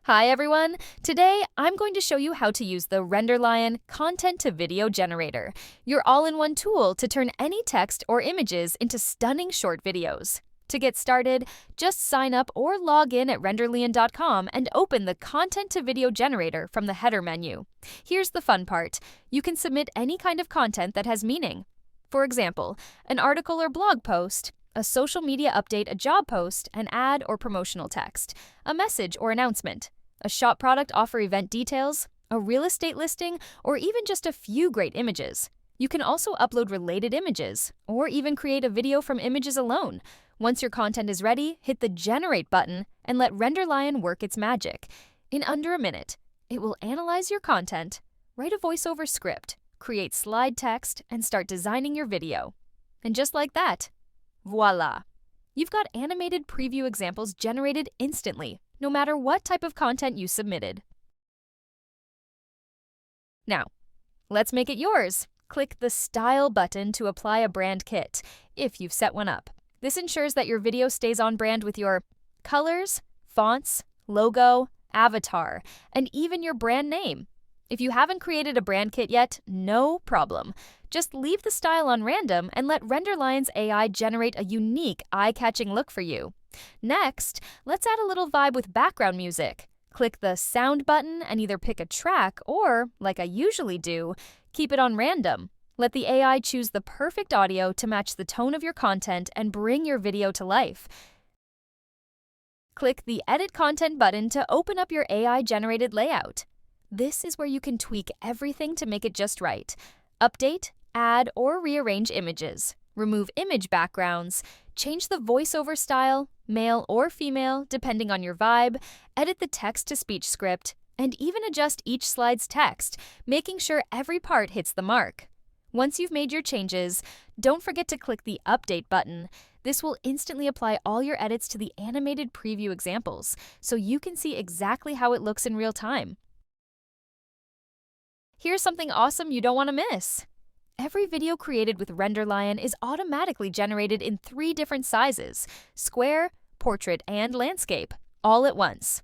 Hi everyone! Today, I'm going to show you how to use the RenderLion content-to-video generator, your all-in-one tool to turn any text or images into stunning short videos. To get started, just sign up or log in at RenderLion.com and open the content-to-video generator from the header menu. Here's the fun part. You can submit any kind of content that has meaning. For example, an article or blog post, a social media update, a job post, an ad or promotional text, a message or announcement, a shop product offer event details, a real estate listing, or even just a few great images. You can also upload related images, or even create a video from images alone. Once your content is ready, hit the Generate button and let RenderLion work its magic. In under a minute, it will analyze your content, write a voiceover script, create slide text, and start designing your video. And just like that, voila! You've got animated preview examples generated instantly, no matter what type of content you submitted. Now, let's make it yours. Click the Style button to apply a brand kit, if you've set one up. This ensures that your video stays on brand with your colors, fonts, logo, avatar, and even your brand name. If you haven't created a brand kit yet, no problem. Just leave the style on random and let RenderLion's AI generate a unique, eye-catching look for you. Next, let's add a little vibe with background music. Click the Sound button and either pick a track or, like I usually do, keep it on random. Let the AI choose the perfect audio to match the tone of your content and bring your video to life. Click the Edit Content button to open up your AI-generated layout. This is where you can tweak everything to make it just right. Update, add, or rearrange images. Remove image backgrounds. Change the voiceover style, male or female, depending on your vibe. Edit the text-to-speech script, and even adjust each slide's text, making sure every part hits the mark. Once you've made your changes, don't forget to click the Update button. This will instantly apply all your edits to the animated preview examples, so you can see exactly how it looks in real time. Here's something awesome you don't want to miss. Every video created with RenderLion is automatically generated in 3 different sizes: square, portrait, and landscape, all at once.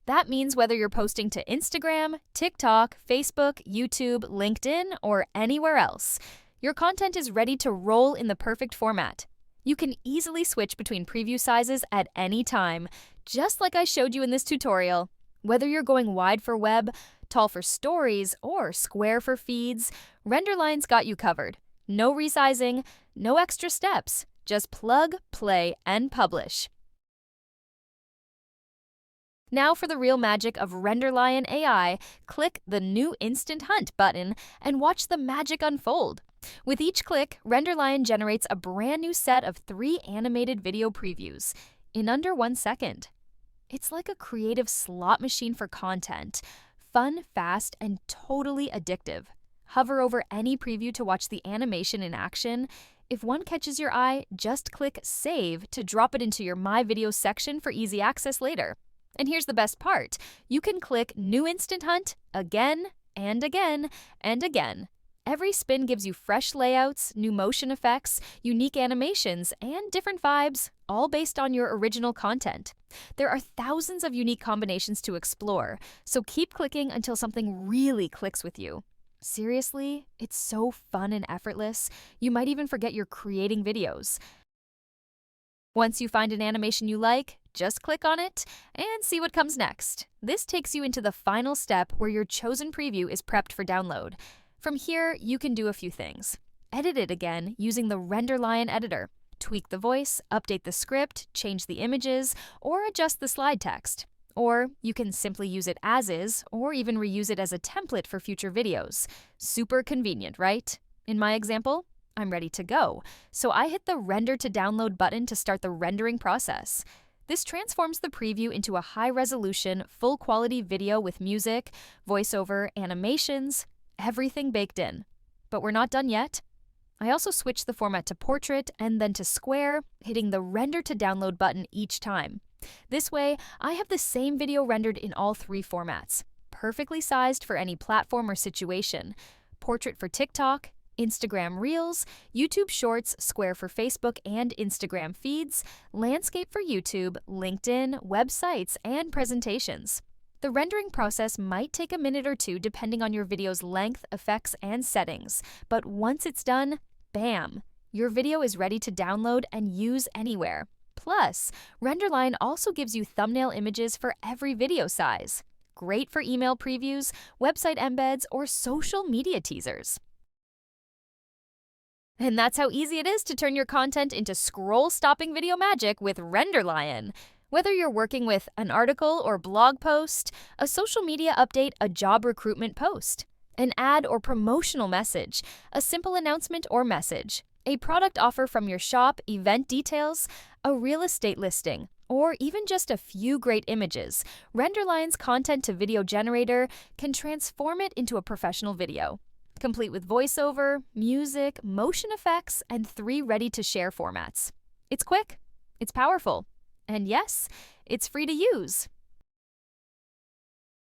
That means whether you're posting to Instagram, TikTok, Facebook, YouTube, LinkedIn, or anywhere else, your content is ready to roll in the perfect format. You can easily switch between preview sizes at any time, just like I showed you in this tutorial. Whether you're going wide for web, tall for stories, or square for feeds, RenderLion's got you covered. No resizing, no extra steps. Just plug, play, and publish. Now for the real magic of RenderLion AI, click the new Instant Hunt button and watch the magic unfold. With each click, RenderLion generates a brand new set of 3 animated video previews in under 1 second. It's like a creative slot machine for content. Fun, fast, and totally addictive. Hover over any preview to watch the animation in action. If one catches your eye, just click Save to drop it into your My Videos section for easy access later. And here's the best part. You can click New Instant Hunt again and again and again. Every spin gives you fresh layouts, new motion effects, unique animations, and different vibes, all based on your original content. There are thousands of unique combinations to explore, so keep clicking until something really clicks with you. Seriously, it's so fun and effortless, you might even forget you're creating videos. Once you find an animation you like, just click on it and see what comes next. This takes you into the final step where your chosen preview is prepped for download. From here, you can do a few things. Edit it again using the RenderLion editor. Tweak the voice, update the script, change the images, or adjust the slide text. Or you can simply use it as is, or even reuse it as a template for future videos. Super convenient, right? In my example, I'm ready to go, so I hit the Render to Download button to start the rendering process. This transforms the preview into a high-resolution, full-quality video with music, voiceover, animations, everything baked in. But we're not done yet. I also switched the format to portrait and then to square, hitting the Render to Download button each time. This way, I have the same video rendered in all 3 formats, perfectly sized for any platform or situation. Portrait for TikTok, Instagram Reels, YouTube Shorts, Square for Facebook and Instagram feeds, Landscape for YouTube, LinkedIn, websites, and presentations. The rendering process might take a minute or two depending on your video's length, effects, and settings, but once it's done, bam! Your video is ready to download and use anywhere. Plus, RenderLion also gives you thumbnail images for every video size. Great for email previews, website embeds, or social media teasers. And that's how easy it is to turn your content into scroll-stopping video magic with RenderLion. Whether you're working with an article or blog post, a social media update, a job recruitment post, an ad or promotional message, a simple announcement or message, a product offer from your shop, event details, a real estate listing, or even just a few great images, RenderLion's content-to-video generator can transform it into a professional video, complete with voiceover, music, motion effects, and 3 ready-to-share formats. It's quick, it's powerful, and yes, it's free to use.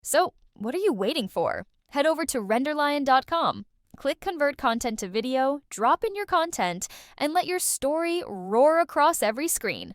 So, what are you waiting for? Head over to RenderLion.com. Click Convert Content to Video, drop in your content, and let your story roar across every screen.